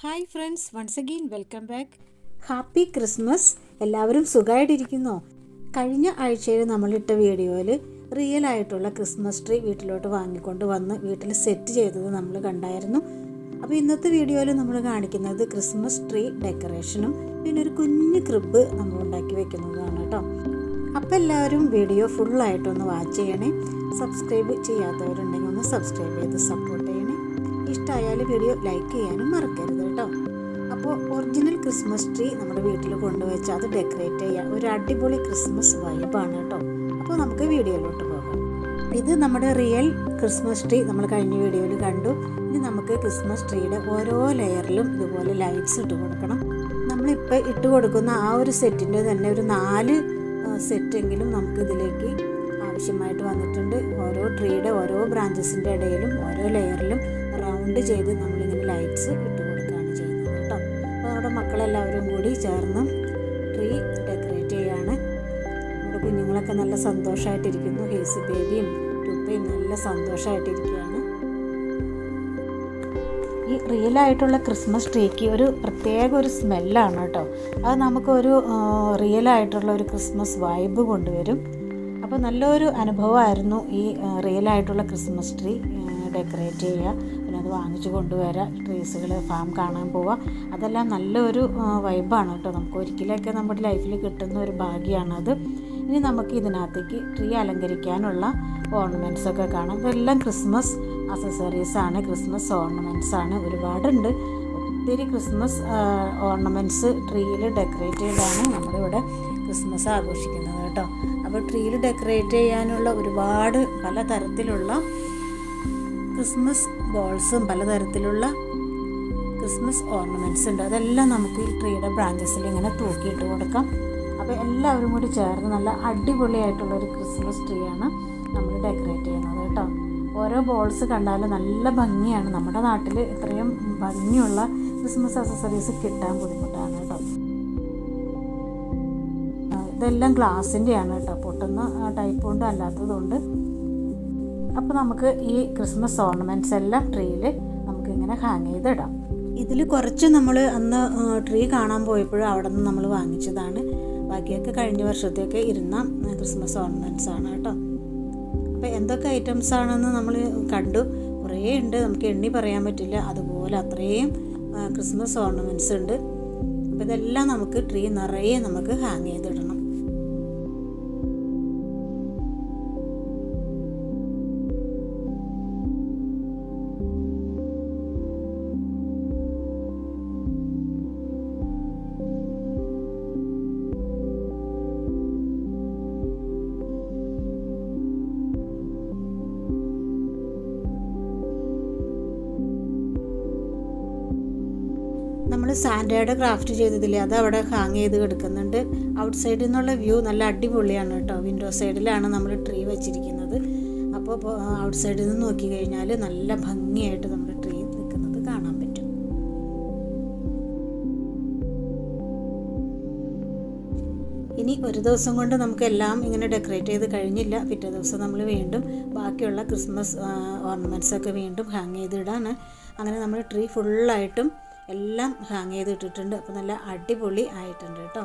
Hi friends, once again welcome back. Happy Christmas. എല്ലാവരും സുഖമായിട്ടിരിക്കുന്നോ? കഴിഞ്ഞ ആഴ്ചയിൽ നമ്മളിട്ട വീഡിയോയിൽ റിയൽ ആയിട്ടുള്ള ക്രിസ്മസ് ട്രീ വീട്ടിലോട്ട് വാങ്ങിക്കൊണ്ട് വന്ന് വീട്ടിൽ സെറ്റ് ചെയ്തത് നമ്മൾ കണ്ടായിരുന്നു. അപ്പോൾ ഇന്നത്തെ വീഡിയോയിൽ നമ്മൾ കാണിക്കുന്നത് ക്രിസ്മസ് ട്രീ ഡെക്കറേഷനും പിന്നെ ഒരു കുഞ്ഞു ക്രിബ് നമ്മൾ ഉണ്ടാക്കി വെക്കുന്നതാണ് കേട്ടോ. അപ്പോൾ എല്ലാവരും വീഡിയോ ഫുള്ളായിട്ടൊന്ന് വാച്ച് ചെയ്യണേ. സബ്സ്ക്രൈബ് ചെയ്യാത്തവരുണ്ടെങ്കിൽ ഒന്ന് സബ്സ്ക്രൈബ് ചെയ്ത് സപ്പോർട്ട് ചെയ്യണേ. ഇഷ്ടമായാൽ വീഡിയോ ലൈക്ക് ചെയ്യാനും മറക്കരുത് കേട്ടോ. അപ്പോൾ ഒറിജിനൽ ക്രിസ്മസ് ട്രീ നമ്മുടെ വീട്ടിൽ കൊണ്ടുവച്ച് അത് ഡെക്കറേറ്റ് ചെയ്യാം. ഒരു അടിപൊളി ക്രിസ്മസ് വൈബാണ് കേട്ടോ. അപ്പോൾ നമുക്ക് വീഡിയോയിലോട്ട് പോകാം. ഇത് നമ്മുടെ റിയൽ ക്രിസ്മസ് ട്രീ നമ്മൾ കഴിഞ്ഞ വീഡിയോയിൽ കണ്ടു. ഇനി നമുക്ക് ക്രിസ്മസ് ട്രീയുടെ ഓരോ ലെയറിലും ഇതുപോലെ ലൈറ്റ്സ് ഇട്ട് കൊടുക്കണം. നമ്മളിപ്പോൾ ഇട്ട് കൊടുക്കുന്ന ആ ഒരു സെറ്റിൻ്റെ തന്നെ ഒരു 4 സെറ്റെങ്കിലും നമുക്ക് ഇതിലേക്ക് ആവശ്യമായിട്ട് വന്നിട്ടുണ്ട്. ഓരോ ട്രീയുടെ ഓരോ ബ്രാഞ്ചസിൻ്റെ ഇടയിലും ഓരോ ലെയറിലും റൗണ്ട് ചെയ്ത് നമ്മളിങ്ങനെ ലൈറ്റ്സ് ഇട്ട് കൊടുക്കുകയാണ് ചെയ്യുന്നത് കേട്ടോ. അപ്പോൾ നമ്മുടെ മക്കളെല്ലാവരും കൂടി ചേർന്ന് ട്രീ ഡെക്കറേറ്റ് ചെയ്യുകയാണ്. നമ്മുടെ കുഞ്ഞുങ്ങളൊക്കെ നല്ല സന്തോഷമായിട്ടിരിക്കുന്നു. ഹേസി ബേബിയും ടുപ്പയും നല്ല സന്തോഷമായിട്ടിരിക്കുകയാണ്. ഈ റിയലായിട്ടുള്ള ക്രിസ്മസ് ട്രീക്ക് ഒരു പ്രത്യേക ഒരു സ്മെല്ലാണ് കേട്ടോ. അത് നമുക്കൊരു റിയലായിട്ടുള്ള ഒരു ക്രിസ്മസ് വൈബ് കൊണ്ടുവരും. അപ്പോൾ നല്ലൊരു അനുഭവമായിരുന്നു ഈ റിയലായിട്ടുള്ള ക്രിസ്മസ് ട്രീ ഡെക്കറേറ്റ് ചെയ്യുക, പിന്നെ അത് വാങ്ങിച്ച് കൊണ്ടുവരിക, ട്രീസുകൾ ഫാം കാണാൻ പോവുക. അതെല്ലാം നല്ലൊരു വൈബാണ് കേട്ടോ. നമുക്ക് ഒരിക്കലൊക്കെ നമ്മുടെ ലൈഫിൽ കിട്ടുന്ന ഒരു ഭാഗ്യമാണത്. ഇനി നമുക്ക് ഇതിനകത്തേക്ക് ട്രീ അലങ്കരിക്കാനുള്ള ഓർണമെൻറ്റ്സൊക്കെ കാണാം. ഇതെല്ലാം ക്രിസ്മസ് അക്സസറീസാണ്, ക്രിസ്മസ് ഓർണമെൻറ്റ്സാണ്. ഒരുപാടുണ്ട്. ഒത്തിരി ക്രിസ്മസ് ഓർണമെൻറ്റ്സ് ട്രീയിൽ ഡെക്കറേറ്റ് ചെയ്താണ് നമ്മളിവിടെ ക്രിസ്മസ് ആഘോഷിക്കുന്നത് കേട്ടോ. അപ്പോൾ ട്രീയിൽ ഡെക്കറേറ്റ് ചെയ്യാനുള്ള ഒരുപാട് പലതരത്തിലുള്ള ക്രിസ്മസ് ബോൾസും പലതരത്തിലുള്ള ക്രിസ്മസ് ഓർണമെൻറ്റ്സ് ഉണ്ട്. അതെല്ലാം നമുക്ക് ഈ ട്രീയുടെ ബ്രാഞ്ചസിൽ ഇങ്ങനെ തൂക്കിയിട്ട് കൊടുക്കാം. അപ്പോൾ എല്ലാവരും കൂടി ചേർന്ന് നല്ല അടിപൊളിയായിട്ടുള്ളൊരു ക്രിസ്മസ് ട്രീ ആണ് നമ്മൾ ഡെക്കറേറ്റ് ചെയ്യുന്നത് കേട്ടോ. ഓരോ ബോൾസ് കണ്ടാലും നല്ല ഭംഗിയാണ്. നമ്മുടെ നാട്ടിൽ ഇത്രയും ഭംഗിയുള്ള ക്രിസ്മസ് അക്സസറീസ് കിട്ടാൻ ബുദ്ധിമുട്ടാണ് കേട്ടോ. ഇതെല്ലാം ഗ്ലാസിൻ്റെയാണ് കേട്ടോ, പൊട്ടുന്ന ടൈപ്പ് കൊണ്ട് അല്ലാത്തതുകൊണ്ട്. അപ്പോൾ നമുക്ക് ഈ ക്രിസ്മസ് ഓർണമെൻറ്റ്സ് എല്ലാം ട്രീയിൽ നമുക്കിങ്ങനെ ഹാങ് ചെയ്തിടാം. ഇതിൽ കുറച്ച് നമ്മൾ അന്ന് ട്രീ കാണാൻ പോയപ്പോഴും അവിടെ നിന്ന് നമ്മൾ വാങ്ങിച്ചതാണ്. ബാക്കിയൊക്കെ കഴിഞ്ഞ വർഷത്തേക്ക് ഇരുന്ന ക്രിസ്മസ് ഓർണമെൻറ്റ്സ് ആണ് കേട്ടോ. അപ്പോൾ എന്തൊക്കെ ഐറ്റംസ് ആണെന്ന് നമ്മൾ കണ്ടു. കുറേ ഉണ്ട്, നമുക്ക് എണ്ണി പറയാൻ പറ്റില്ല. അതുപോലെ അത്രയും ക്രിസ്മസ് ഓർണമെൻറ്റ്സ് ഉണ്ട്. അപ്പോൾ ഇതെല്ലാം നമുക്ക് ട്രീ നിറയെ നമുക്ക് ഹാങ് ചെയ്തിടണം. നമ്മൾ സാൻഡയുടെ ക്രാഫ്റ്റ് ചെയ്തതില്ലേ, അത് അവിടെ ഹാങ് ചെയ്ത് കിടക്കുന്നുണ്ട്. ഔട്ട് സൈഡിൽ നിന്നുള്ള വ്യൂ നല്ല അടിപൊളിയാണ് കേട്ടോ. വിൻഡോ സൈഡിലാണ് നമ്മൾ ട്രീ വെച്ചിരിക്കുന്നത്. അപ്പോൾ ഔട്ട് സൈഡിൽ നിന്ന് നോക്കി കഴിഞ്ഞാൽ നല്ല ഭംഗിയായിട്ട് നമ്മുടെ ട്രീ നിൽക്കുന്നത് കാണാൻ പറ്റും. ഇനി ഒരു ദിവസം കൊണ്ട് നമുക്ക് എല്ലാം ഇങ്ങനെ ഡെക്കറേറ്റ് ചെയ്ത് കഴിഞ്ഞില്ല. പിറ്റേ ദിവസം നമ്മൾ വീണ്ടും ബാക്കിയുള്ള ക്രിസ്മസ് ഓർണമെൻറ്റ്സൊക്കെ വീണ്ടും ഹാങ് ചെയ്തിടാണ്. അങ്ങനെ നമ്മൾ ട്രീ ഫുള്ളായിട്ടും എല്ലാം ഹാങ് ചെയ്തിട്ടിട്ടുണ്ട്. അപ്പോൾ നല്ല അടിപൊളി ആയിട്ടുണ്ട് കേട്ടോ.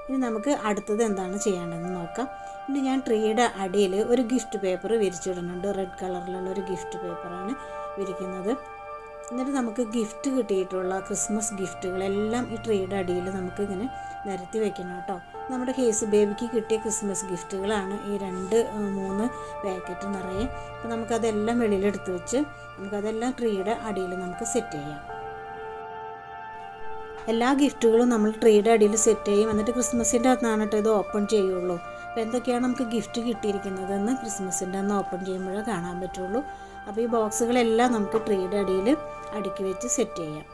ഇനി നമുക്ക് അടുത്തത് എന്താണ് ചെയ്യേണ്ടതെന്ന് നോക്കാം. ഇനി ഞാൻ ട്രീയുടെ അടിയിൽ ഒരു ഗിഫ്റ്റ് പേപ്പർ വിരിച്ചിടുന്നുണ്ട്. റെഡ് കളറിലുള്ള ഒരു ഗിഫ്റ്റ് പേപ്പറാണ് വിരിക്കുന്നത്. എന്നിട്ട് നമുക്ക് ഗിഫ്റ്റ് കിട്ടിയിട്ടുള്ള ക്രിസ്മസ് ഗിഫ്റ്റുകളെല്ലാം ഈ ട്രീയുടെ അടിയിൽ നമുക്ക് ഇങ്ങനെ നിരത്തി വെക്കണം കേട്ടോ. നമ്മുടെ ഹേസ് ബേബിക്ക് കിട്ടിയ ക്രിസ്മസ് ഗിഫ്റ്റുകളാണ് ഈ 2-3 പാക്കറ്റ് നിറയെ. അപ്പോൾ നമുക്കതെല്ലാം വെളിയിലെടുത്ത് വെച്ച് നമുക്കതെല്ലാം ട്രീയുടെ അടിയിൽ നമുക്ക് സെറ്റ് ചെയ്യാം. എല്ലാ ഗിഫ്റ്റുകളും നമ്മൾ ട്രീയുടെ അടിയിൽ സെറ്റ് ചെയ്യും. എന്നിട്ട് ക്രിസ്മസിൻ്റെ അന്നാണ് കേട്ടോ ഇത് ഓപ്പൺ ചെയ്യുള്ളൂ. അപ്പോൾ എന്തൊക്കെയാണ് നമുക്ക് ഗിഫ്റ്റ് കിട്ടിയിരിക്കുന്നതെന്ന് ക്രിസ്മസിൻ്റെ അന്ന് ഓപ്പൺ ചെയ്യുമ്പോഴേ കാണാൻ പറ്റുള്ളൂ. അപ്പോൾ ഈ ബോക്സുകളെല്ലാം നമുക്ക് ട്രീയുടെ അടിയിൽ അടുക്കി വെച്ച് സെറ്റ് ചെയ്യാം.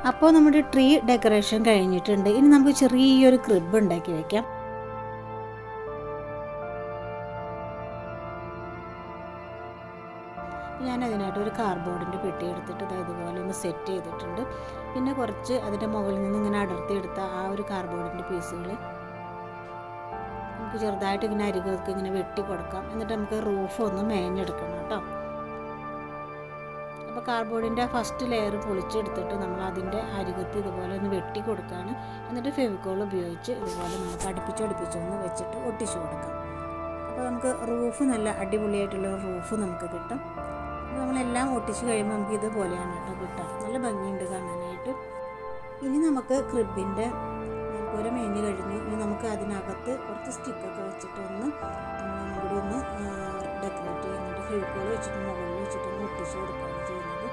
അപ്പോൾ നമ്മുടെ ട്രീ ഡെക്കറേഷൻ കഴിഞ്ഞിട്ടുണ്ട്. ഇനി നമുക്ക് ചെറിയൊരു ക്രിബ് ഉണ്ടാക്കി വയ്ക്കാം. ഞാൻ അതിനായിട്ട് ഒരു കാർഡ്ബോർഡിൻ്റെ പെട്ടി എടുത്തിട്ട് ഇതുപോലെ ഒന്ന് സെറ്റ് ചെയ്തിട്ടുണ്ട്. പിന്നെ കുറച്ച് അതിൻ്റെ മുകളിൽ നിന്ന് ഇങ്ങനെ അടർത്തിയെടുത്ത ആ ഒരു കാർഡ്ബോർഡിൻ്റെ പീസുകൾ നമുക്ക് ചെറുതായിട്ട് ഇങ്ങനെ അരികൊക്കെ ഇങ്ങനെ വെട്ടി കൊടുക്കാം. എന്നിട്ട് നമുക്ക് റൂഫ് ഒന്ന് മേഞ്ഞെടുക്കണം കേട്ടോ. അപ്പോൾ കാർഡ്ബോർഡിൻ്റെ ഫസ്റ്റ് ലെയർ പൊളിച്ചെടുത്തിട്ട് നമ്മൾ അതിൻ്റെ അരികത്ത് ഇതുപോലെ ഒന്ന് വെട്ടി കൊടുക്കുകയാണ്. എന്നിട്ട് ഫെവിക്കോൾ ഉപയോഗിച്ച് ഇതുപോലെ നമുക്ക് അടുപ്പിച്ചൊന്ന് വെച്ചിട്ട് ഒട്ടിച്ചു കൊടുക്കാം. അപ്പോൾ നമുക്ക് റൂഫ് നല്ല അടിപൊളിയായിട്ടുള്ള റൂഫ് നമുക്ക് കിട്ടും. അപ്പോൾ നമ്മളെല്ലാം ഒട്ടിച്ച് കഴിയുമ്പോൾ നമുക്ക് ഇതുപോലെയാണ് കേട്ടോ കിട്ടുക. നല്ല ഭംഗിയുണ്ട് കാണാനായിട്ട്. ഇനി നമുക്ക് ക്രിബിൻ്റെ മേൽക്കൂര മേഞ്ഞ് കഴിഞ്ഞു. ഇനി നമുക്ക് അതിനകത്ത് കുറച്ച് സ്റ്റിക്കൊക്കെ വെച്ചിട്ട് ഒന്ന് കൂടി ഒന്ന് ഡെക്കറേറ്റ് ചെയ്യുന്നുണ്ട്. ഫെവിക്കോൾ വെച്ചിട്ട് മുകളിൽ വെച്ചിട്ടൊന്ന് ഒട്ടിച്ച് കൊടുക്കുകയാണ് ചെയ്യുന്നത്.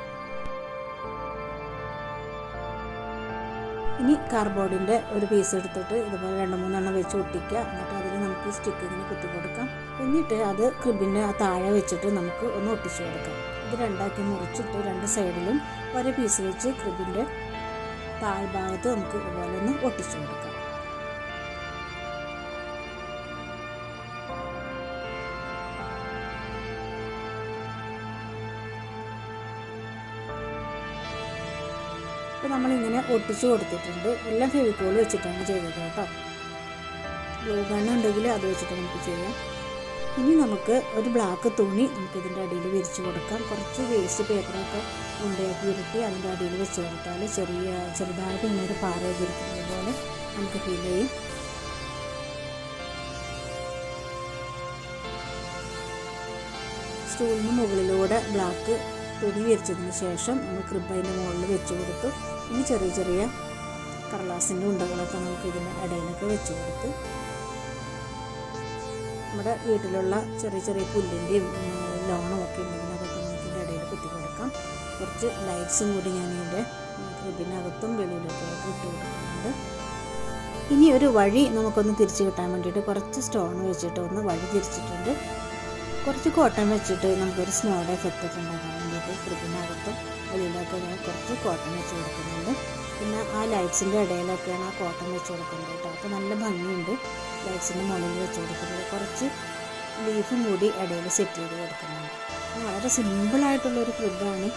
ഇനി കാർഡ്ബോർഡിൻ്റെ ഒരു പീസ് എടുത്തിട്ട് ഇതുപോലെ 2-3 വെച്ച് ഒട്ടിക്കുക. എന്നിട്ട് അതിൽ നമുക്ക് സ്റ്റിക്ക് ഇങ്ങനെ കുത്തി കൊടുക്കാം. എന്നിട്ട് അത് ക്രിബിൻ്റെ ആ താഴെ വെച്ചിട്ട് നമുക്ക് ഒന്ന് ഒട്ടിച്ച് കൊടുക്കാം. ഇത് രണ്ടാക്കി മുറിച്ചിട്ട് 2 സൈഡിലും ഒരു പീസ് വെച്ച് ക്രിബിൻ്റെ താഴ്ഭാഗത്ത് നമുക്ക് ഇതുപോലെ ഒന്ന് ഒട്ടിച്ചു കൊടുക്കാം. അപ്പോൾ നമ്മളിങ്ങനെ ഒട്ടിച്ചു കൊടുത്തിട്ടുണ്ട്. എല്ലാം ഫെവിക്കോൾ വെച്ചിട്ടാണ് ചെയ്തത് കേട്ടോ. ഗ്ലൂ ഗൺ ഉണ്ടെങ്കിൽ അത് വെച്ചിട്ട് നമുക്ക് ചെയ്യാം. ഇനി നമുക്ക് ഒരു ബ്ലാക്ക് തുണി നമുക്കിതിൻ്റെ അടിയിൽ വിരിച്ച് കൊടുക്കാം. കുറച്ച് വേസ്റ്റ് പേപ്പറൊക്കെ ഉണ്ടയാക്കി ഉരുട്ടി അതിൻ്റെ അടിയിൽ വെച്ച് കൊടുത്താൽ ചെറുതായിട്ട് ഇങ്ങനെ പാറയൊക്കെ ഇരിക്കുന്നത് പോലെ നമുക്ക് ഫീൽ ചെയ്യും. സ്റ്റൂളിന് മുകളിലൂടെ ബ്ലാക്ക് തുണി വിരിച്ചതിന് ശേഷം നമ്മൾ ക്രിബ് അതിൻ്റെ മുകളിൽ വെച്ച് കൊടുത്തു. ഇനി ചെറിയ കടലാസിൻ്റെ ഉണ്ടകളൊക്കെ നമുക്ക് ഇതിൻ്റെ ഇടയിലൊക്കെ വെച്ച് കൊടുത്ത് നമ്മുടെ വീട്ടിലുള്ള ചെറിയ പുല്ലിൻ്റെയും ലോണും ഒക്കെ ഉണ്ടെങ്കിൽ അതൊക്കെ നമുക്ക് ഇതിൻ്റെ ഇടയിൽ കുത്തി കൊടുക്കാം. കുറച്ച് ലൈറ്റ്സും കൂടി ഞാൻ ഇതിൻ്റെ ക്രിബിനകത്തും വെളിയിലൊക്കെ ഇട്ട് കൊടുക്കുന്നുണ്ട്. ഇനി ഒരു വഴി നമുക്കൊന്ന് തിരിച്ച് കിട്ടാൻ വേണ്ടിയിട്ട് കുറച്ച് സ്റ്റോൺ വെച്ചിട്ട് ഒന്ന് വഴി തിരിച്ചിട്ടുണ്ട്. കുറച്ച് കോട്ടൺ വെച്ചിട്ട് നമുക്കൊരു സ്നോയുടെ എഫക്റ്റ് ഒക്കെ ഉണ്ടാക്കാൻ വേണ്ടിയിട്ട് ക്രിബിനകത്തും വെളിയിലൊക്കെ ഞാൻ കുറച്ച് കോട്ടൺ വെച്ച് കൊടുക്കുന്നുണ്ട്. പിന്നെ ആ ലൈറ്റ്സിൻ്റെ ഇടയിലൊക്കെയാണ് ആ കോട്ടൺ വെച്ച് കൊടുക്കുന്നത് കേട്ടോ. അപ്പോൾ നല്ല ഭംഗിയുണ്ട് ലൈറ്റ്സിൻ്റെ മുകളിൽ വെച്ച് കൊടുക്കുന്നത്. കുറച്ച് ലീഫും കൂടി ഇടയിൽ സെറ്റ് ചെയ്ത് കൊടുക്കുന്നുണ്ട്. വളരെ സിമ്പിളായിട്ടുള്ളൊരു ക്രിബാണ്.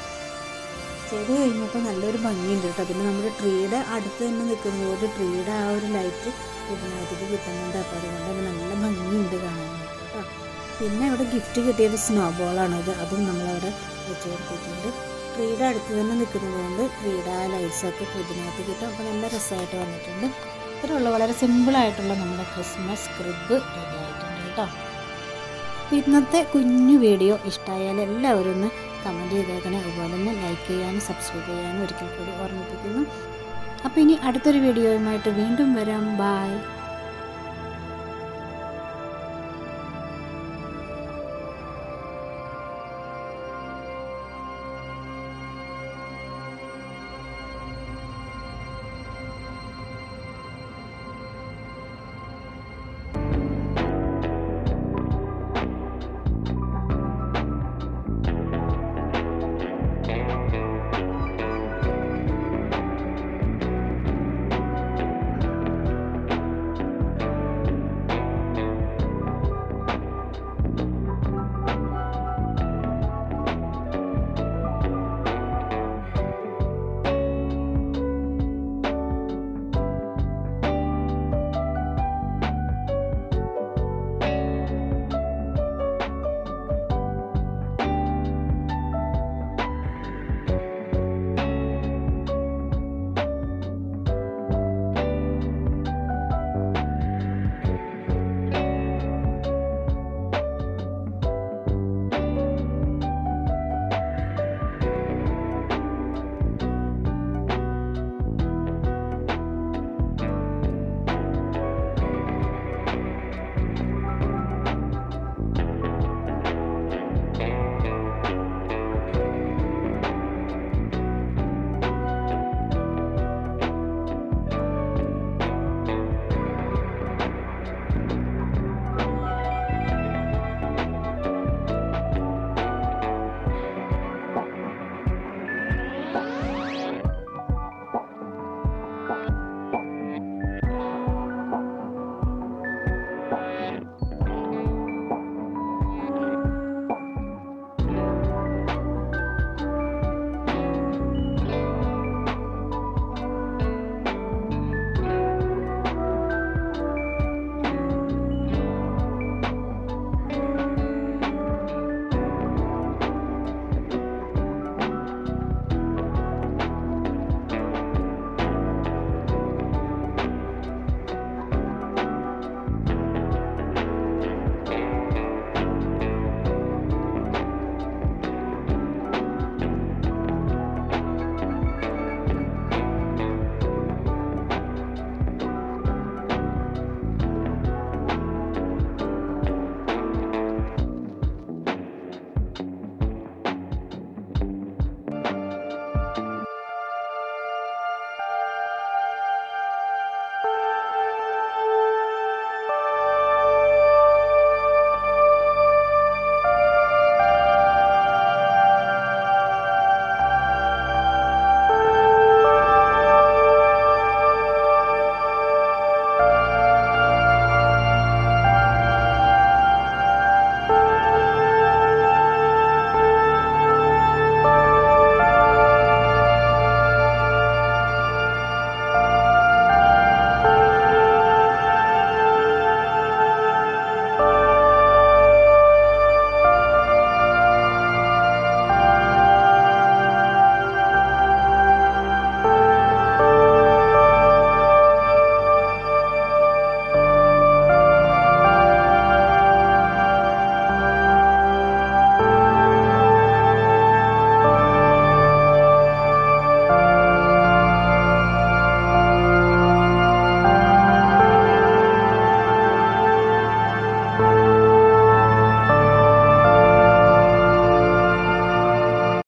ചെയ്ത് കഴിഞ്ഞപ്പോൾ നല്ലൊരു ഭംഗിയുണ്ട് കേട്ടോ. പിന്നെ നമ്മുടെ ട്രീയുടെ അടുത്ത് തന്നെ നിൽക്കുന്നതുകൊണ്ട് ട്രീയുടെ ആ ഒരു ലൈറ്റ് ഇതിനകത്തേക്ക് കിട്ടുന്നുണ്ട്. അപ്പോൾ അതുകൊണ്ട് നല്ല ഭംഗിയുണ്ട് കാണാനായിട്ട് കേട്ടോ. പിന്നെ ഇവിടെ ഗിഫ്റ്റ് കിട്ടിയൊരു സ്നോബോളാണത്. അതും നമ്മളവിടെ വെച്ച് കൊടുത്തിട്ടുണ്ട്. ട്രീയുടെ അടുത്ത് തന്നെ നിൽക്കുന്നത് കൊണ്ട് ട്രീയുടെ ആ ലൈറ്റ്സൊക്കെ ക്രിബിനകത്ത് കിട്ടും. അപ്പോൾ നല്ല രസമായിട്ട് വന്നിട്ടുണ്ട്. ഇത്രയുള്ള വളരെ സിമ്പിളായിട്ടുള്ള നമ്മുടെ ക്രിസ്മസ് ക്രിബ് റെഡി ആയിട്ടുണ്ട് കേട്ടോ. ഇന്നത്തെ കുഞ്ഞു വീഡിയോ ഇഷ്ടമായാൽ എല്ലാവരും ഒന്ന് കമൻറ്റ് ചെയ്തേക്കണേ. അതുപോലെ തന്നെ ലൈക്ക് ചെയ്യാനും സബ്സ്ക്രൈബ് ചെയ്യാനും ഒരിക്കൽ കൂടി ഓർമ്മിപ്പിക്കുന്നു. അപ്പോൾ ഇനി അടുത്തൊരു വീഡിയോയുമായിട്ട് വീണ്ടും വരാം. ബായ്.